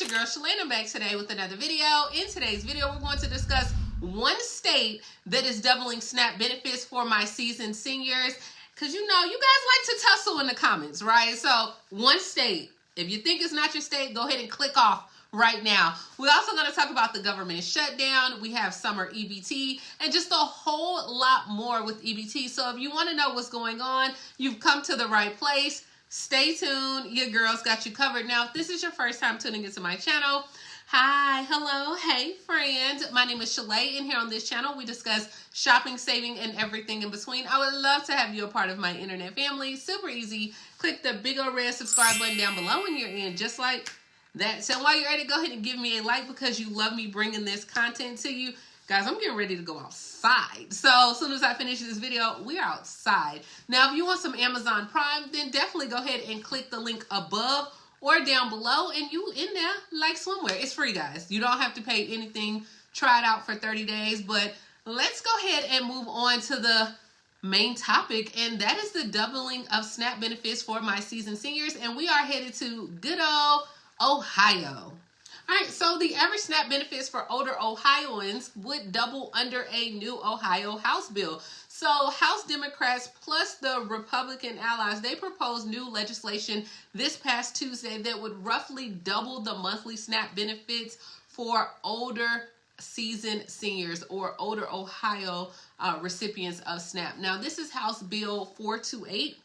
your girl Shalae, and I'm back today with another video. In today's video, we're going to discuss one state that is doubling SNAP benefits for my seasoned seniors. Because you know, you guys like to tussle in the comments, right? So, one state. If you think it's not your state, go ahead and click off right now. We're also going to talk about the government shutdown. We have summer EBT and just a whole lot more with EBT. So if you want to know what's going on, you've come to the right place. Stay tuned. Your girl's got you covered. Now, if this is your first time tuning into my channel, hi, hello, hey, friend. My name is Shalae, and here on this channel, we discuss shopping, saving, and everything in between. I would love to have you a part of my internet family. Super easy. Click the big old red subscribe button down below when you're in, just like that. So while you're ready, go ahead and give me a like because you love me bringing this content to you. Guys, I'm getting ready to go outside. So as soon as I finish this video, we're outside. Now, if you want some Amazon Prime, then definitely go ahead and click the link above or down below, and you in there like swimwear. It's free, guys. You don't have to pay anything. Try it out for 30 days. But let's go ahead and move on to the main topic, and that is the doubling of SNAP benefits for my seasoned seniors. And we are headed to good old Ohio. All right, so the average SNAP benefits for older Ohioans would double under a new Ohio House bill. So House Democrats plus the Republican allies, they proposed new legislation this past Tuesday that would roughly double the monthly SNAP benefits for older seasoned seniors or older Ohio recipients of SNAP. Now, this is House Bill 428.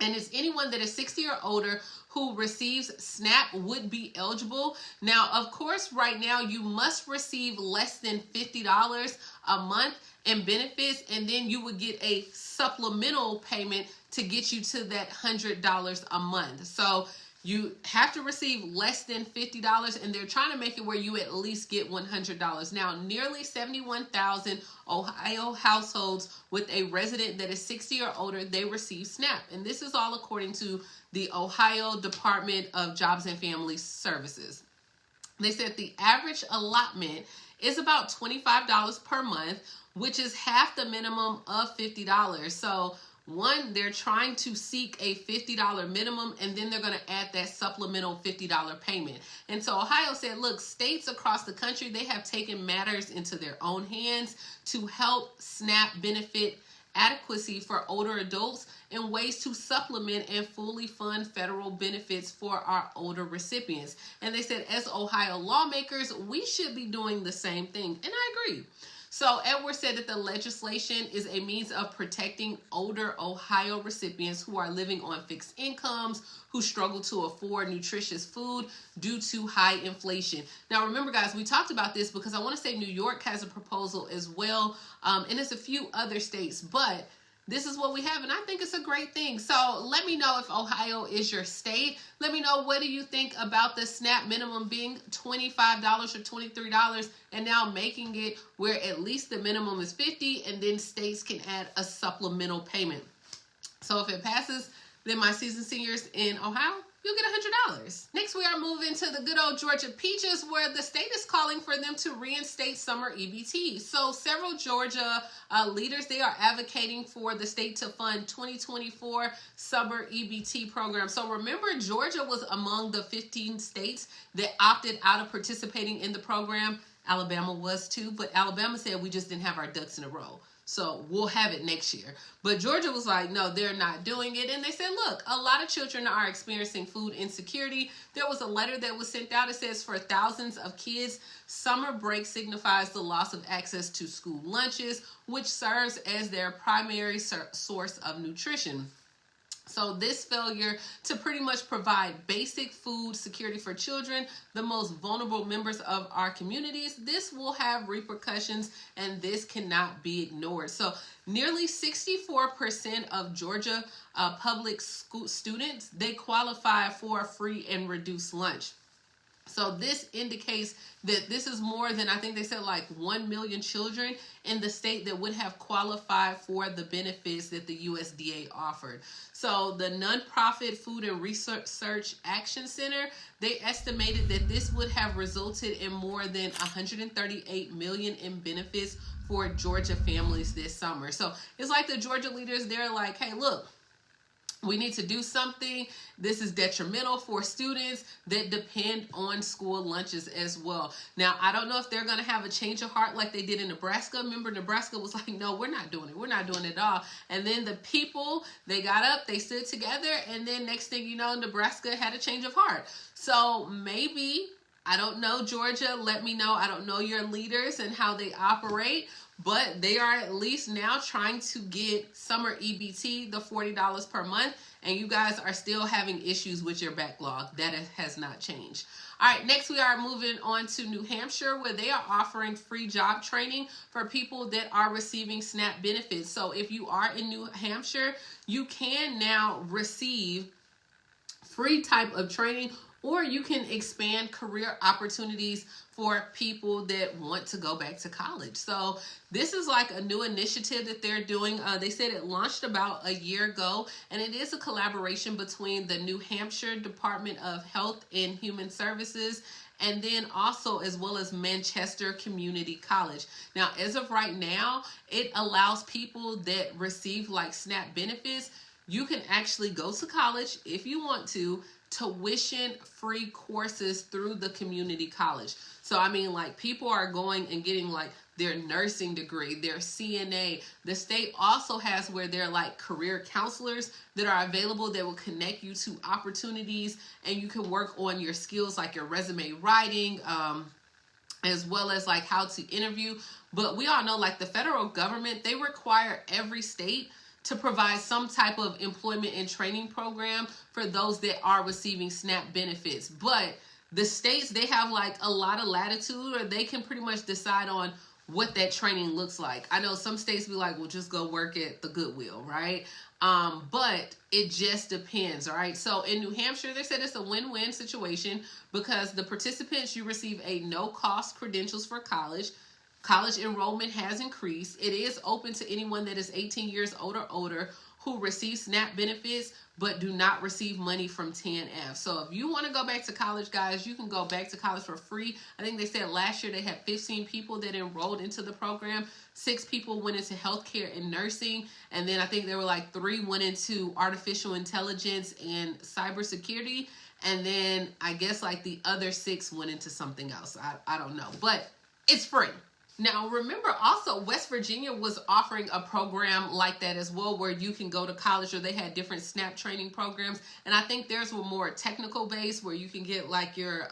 And it's anyone that is 60 or older who receives SNAP would be eligible. Now, of course, right now, you must receive less than $50 a month in benefits, and then you would get a supplemental payment to get you to that $100 a month. So you have to receive less than $50, and they're trying to make it where you at least get $100. Now, nearly 71,000 Ohio households with a resident that is 60 or older, they receive SNAP. And this is all according to the Ohio Department of Jobs and Family Services. They said the average allotment is about $25 per month, which is half the minimum of $50. So one, they're trying to seek a $50 minimum, and then they're going to add that supplemental $50 payment. And so Ohio said, look, states across the country, they have taken matters into their own hands to help SNAP benefit adequacy for older adults and ways to supplement and fully fund federal benefits for our older recipients. And they said, as Ohio lawmakers, we should be doing the same thing. And I agree. So Edwards said that the legislation is a means of protecting older Ohio recipients who are living on fixed incomes, who struggle to afford nutritious food due to high inflation. Now, remember, guys, we talked about this because I want to say New York has a proposal as well, and it's a few other states, but this is what we have, and I think it's a great thing. So let me know if Ohio is your state. Let me know, what do you think about the SNAP minimum being $25 or $23 and now making it where at least the minimum is $50, and then states can add a supplemental payment. So if it passes, then my seasoned seniors in Ohio, you'll get $100. Next, we are moving to the good old Georgia Peaches, where the state is calling for them to reinstate summer EBT. So several Georgia leaders, they are advocating for the state to fund 2024 summer EBT program. So remember, Georgia was among the 15 states that opted out of participating in the program. Alabama was too, but Alabama said we just didn't have our ducks in a row. So we'll have it next year. But Georgia was like, no, they're not doing it. And they said, look, a lot of children are experiencing food insecurity. There was a letter that was sent out. It says, for thousands of kids, summer break signifies the loss of access to school lunches, which serves as their primary source of nutrition. So this failure to pretty much provide basic food security for children, the most vulnerable members of our communities, this will have repercussions, and this cannot be ignored. So nearly 64% of Georgia public school students, they qualify for a free and reduced lunch. So this indicates that this is more than, I think they said, like 1 million children in the state that would have qualified for the benefits that the USDA offered. So the nonprofit Food and Research Action Center, they estimated that this would have resulted in more than $138 million in benefits for Georgia families this summer. So it's like the Georgia leaders, they're like, hey, look, We need to do something. This is detrimental for students that depend on school lunches as well. Now, I don't know if they're going to have a change of heart like they did in Nebraska. Remember, Nebraska was like, no, we're not doing it. We're not doing it at all. And then the people, they got up, they stood together, and then next thing you know, Nebraska had a change of heart. So maybe, I don't know, Georgia, let me know. I don't know your leaders and how they operate, but they are at least now trying to get summer EBT, the $40 per month, and you guys are still having issues with your backlog. That has not changed. All right, next we are moving on to New Hampshire, where they are offering free job training for people that are receiving SNAP benefits. So if you are in New Hampshire, you can now receive free type of training, or you can expand career opportunities for people that want to go back to college. So this is like a new initiative that they're doing. They said it launched about a year ago, and it is a collaboration between the New Hampshire Department of Health and Human Services, and then also as well as Manchester Community College. Now, as of right now, it allows people that receive like SNAP benefits, you can actually go to college if you want to, tuition-free courses through the community college. So, I mean, like, people are going and getting, like, their nursing degree, their CNA. The state also has where they're, like, career counselors that are available that will connect you to opportunities, and you can work on your skills, like your resume writing, as well as, like, how to interview. But we all know, like, the federal government, they require every state to provide some type of employment and training program for those that are receiving SNAP benefits. But the states, they have like a lot of latitude, or they can pretty much decide on what that training looks like. I know some states be like, well, just go work at the Goodwill, right? But it just depends, all right? So in New Hampshire, they said it's a win-win situation because the participants, you receive a no-cost credentials for college. College enrollment has increased. It is open to anyone that is 18 years old or older who receive SNAP benefits but do not receive money from TANF. So if you want to go back to college, guys, you can go back to college for free. I think they said last year they had 15 people that enrolled into the program. 6 people went into healthcare and nursing. And then I think there were like 3 went into artificial intelligence and cybersecurity. And then I guess like the other 6 went into something else. I don't know, but it's free. Now, remember also West Virginia was offering a program like that as well, where you can go to college, or they had different SNAP training programs. And I think theirs were more technical based, where you can get like your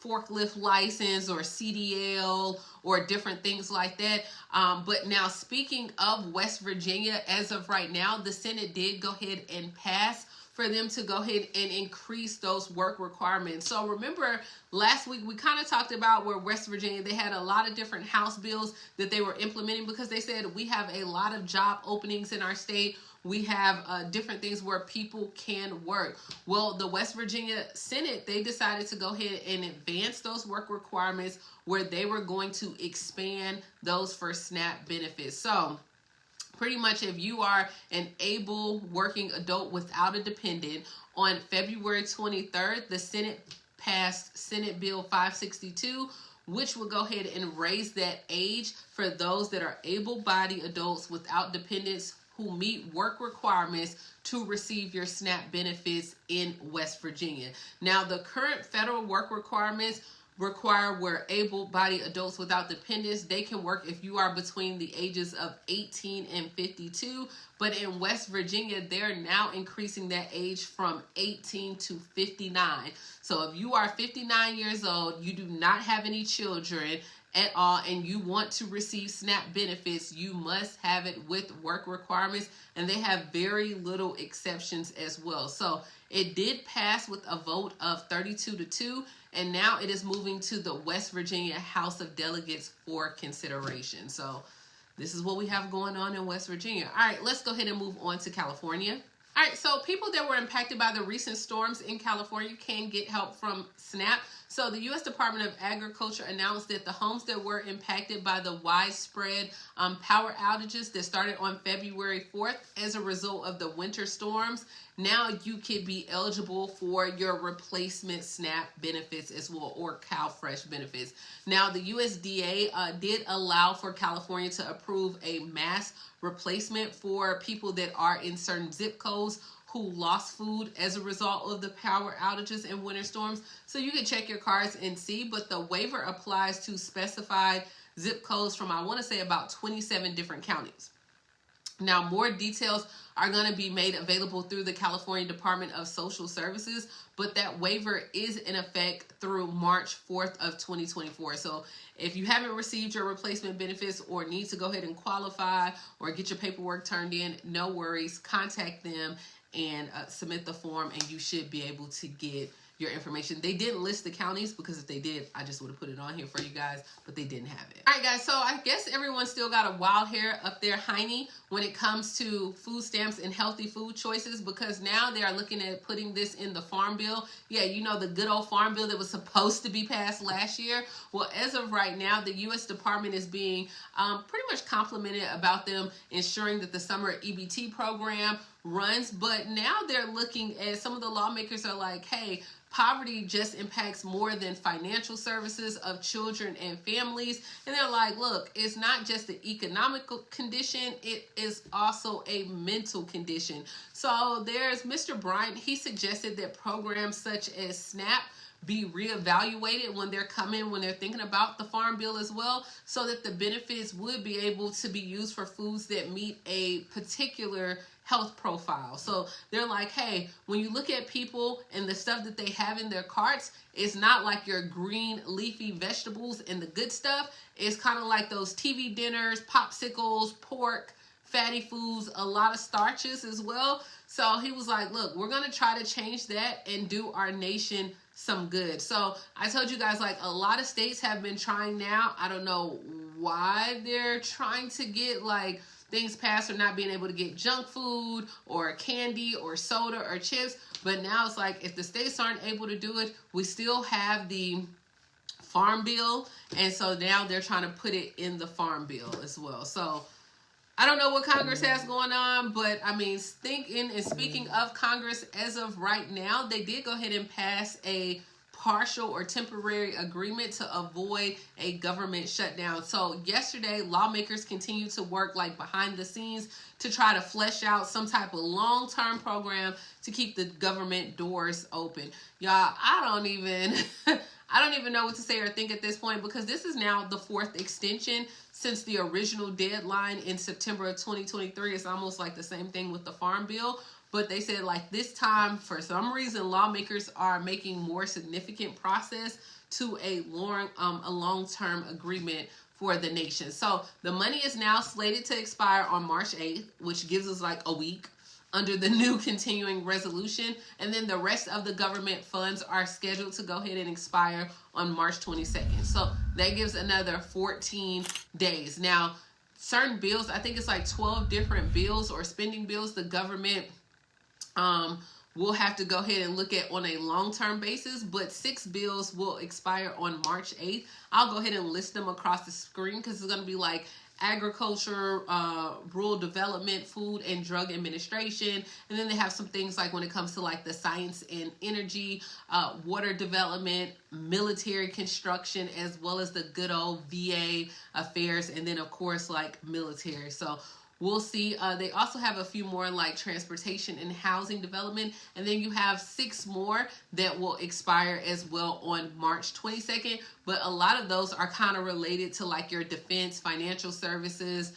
forklift license or CDL or different things like that. But now, speaking of West Virginia, as of right now, the Senate did go ahead and pass for them to go ahead and increase those work requirements. So remember, last week we kind of talked about where West Virginia, they had a lot of different House bills that they were implementing because they said we have a lot of job openings in our state. We have different things where people can work. Well, the West Virginia Senate, they decided to go ahead and advance those work requirements where they were going to expand those for SNAP benefits. So pretty much if you are an able working adult without a dependent, on February 23rd, the Senate passed Senate Bill 562, which will go ahead and raise that age for those that are able-bodied adults without dependents who meet work requirements to receive your SNAP benefits in West Virginia. Now, the current federal work requirements require where able-bodied adults without dependents, they can work if you are between the ages of 18 and 52. But in West Virginia, they're now increasing that age from 18 to 59. So if you are 59 years old, you do not have any children at all, and you want to receive SNAP benefits, you must have it with work requirements, and they have very little exceptions as well. So it did pass with a vote of 32-2, and now it is moving to the West Virginia House of Delegates for consideration. So this is what we have going on in West Virginia. All right, let's go ahead and move on to California. All right, so people that were impacted by the recent storms in California can get help from SNAP. So the U.S. Department of Agriculture announced that the homes that were impacted by the widespread power outages that started on February 4th as a result of the winter storms, now you could be eligible for your replacement SNAP benefits as well, or CalFresh benefits. Now, the USDA did allow for California to approve a mass replacement for people that are in certain zip codes who lost food as a result of the power outages and winter storms. So you can check your cards and see, but the waiver applies to specified zip codes from, I want to say, about 27 different counties. Now, more details are going to be made available through the California Department of Social Services, but that waiver is in effect through March 4th of 2024. So if you haven't received your replacement benefits or need to go ahead and qualify or get your paperwork turned in, no worries. Contact them and submit the form, and you should be able to get your information. They didn't list the counties, because if they did, I just would have put it on here for you guys, but they didn't have it. All right, guys, so I guess everyone still got a wild hair up their hiney when it comes to food stamps and healthy food choices, because now they are looking at putting this in the Farm Bill. Yeah, you know, the good old Farm Bill that was supposed to be passed last year. Well, as of right now, the U.S. Department is being pretty much complimented about them ensuring that the summer EBT program runs, but now they're looking at, some of the lawmakers are like, hey, poverty just impacts more than financial services of children and families. And they're like, look, it's not just an economic condition, it is also a mental condition. So there's Mr. Bryant. He suggested that programs such as SNAP be reevaluated when they're thinking about the Farm Bill as well, so that the benefits would be able to be used for foods that meet a particular health profile. So they're like, hey, when you look at people and the stuff that they have in their carts, it's not like your green leafy vegetables and the good stuff. It's kind of like those TV dinners, popsicles, pork, fatty foods, a lot of starches as well. So he was like, look, we're going to try to change that and do our nation some good. So I told you guys, like, a lot of states have been trying now. I don't know why they're trying to get like things passed or not being able to get junk food or candy or soda or chips. But now it's like, if the states aren't able to do it, we still have the Farm Bill. And so now they're trying to put it in the Farm Bill as well. So I don't know what Congress has going on, but I mean, speaking of Congress, as of right now, they did go ahead and pass a partial or temporary agreement to avoid a government shutdown. So yesterday, lawmakers continued to work like behind the scenes to try to flesh out some type of long-term program to keep the government doors open. Y'all, I don't even know what to say or think at this point, because this is now the 4th extension since the original deadline in September of 2023. It's almost like the same thing with the Farm Bill. But they said, like, this time, for some reason, lawmakers are making more significant process to a long-term agreement for the nation. So the money is now slated to expire on March 8th, which gives us like a week under the new continuing resolution. And then the rest of the government funds are scheduled to go ahead and expire on March 22nd. So that gives another 14 days. Now, certain bills, I think it's like 12 different bills or spending bills, the government we'll have to go ahead and look at on a long-term basis, but 6 bills will expire on March 8th. I'll go ahead and list them across the screen, because it's going to be like agriculture, rural development, food and drug administration. And then they have some things like when it comes to like the science and energy, water development, military construction, as well as the good old VA affairs. And then of course, like military. So we'll see. They also have a few more like transportation and housing development. And then you have 6 more that will expire as well on March 22nd. But a lot of those are kind of related to like your defense, financial services,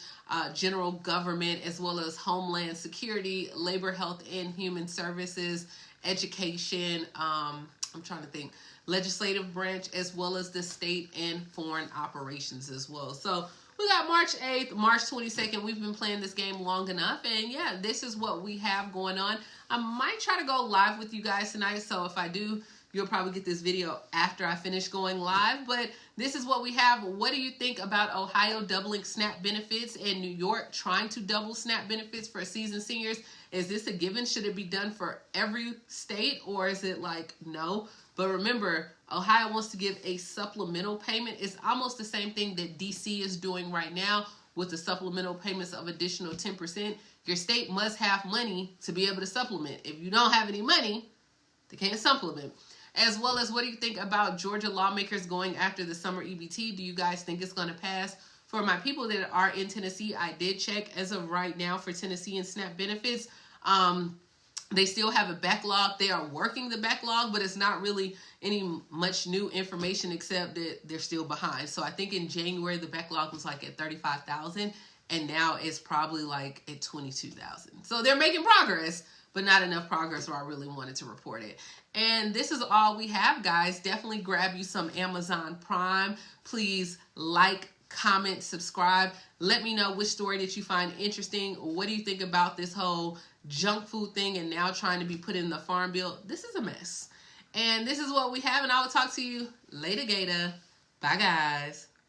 general government, as well as homeland security, labor, health and human services, education, I'm trying to think, legislative branch, as well as the state and foreign operations as well. So we got March 8th, March 22nd. We've been playing this game long enough. And yeah, this is what we have going on. I might try to go live with you guys tonight. So if I do, you'll probably get this video after I finish going live. But this is what we have. What do you think about Ohio doubling SNAP benefits and New York trying to double SNAP benefits for seasoned seniors? Is this a given? Should it be done for every state, or is it like no? But remember, Ohio wants to give a supplemental payment. It's almost the same thing that DC is doing right now with the supplemental payments of additional 10%. Your state must have money to be able to supplement. If you don't have any money, they can't supplement. As well as, what do you think about Georgia lawmakers going after the summer EBT? Do you guys think it's going to pass? For my people that are in Tennessee, I did check as of right now for Tennessee and SNAP benefits. They still have a backlog. They are working the backlog, but it's not really much new information except that they're still behind. So I think in January, the backlog was like at 35,000, and now it's probably like at 22,000. So they're making progress, but not enough progress where I really wanted to report it. And this is all we have, guys. Definitely grab you some Amazon Prime. Please like, comment, subscribe. Let me know which story that you find interesting. What do you think about this whole junk food thing and now trying to be put in the farm bill? This is a mess. And this is what we have, and I will talk to you later, Gator. Bye, guys.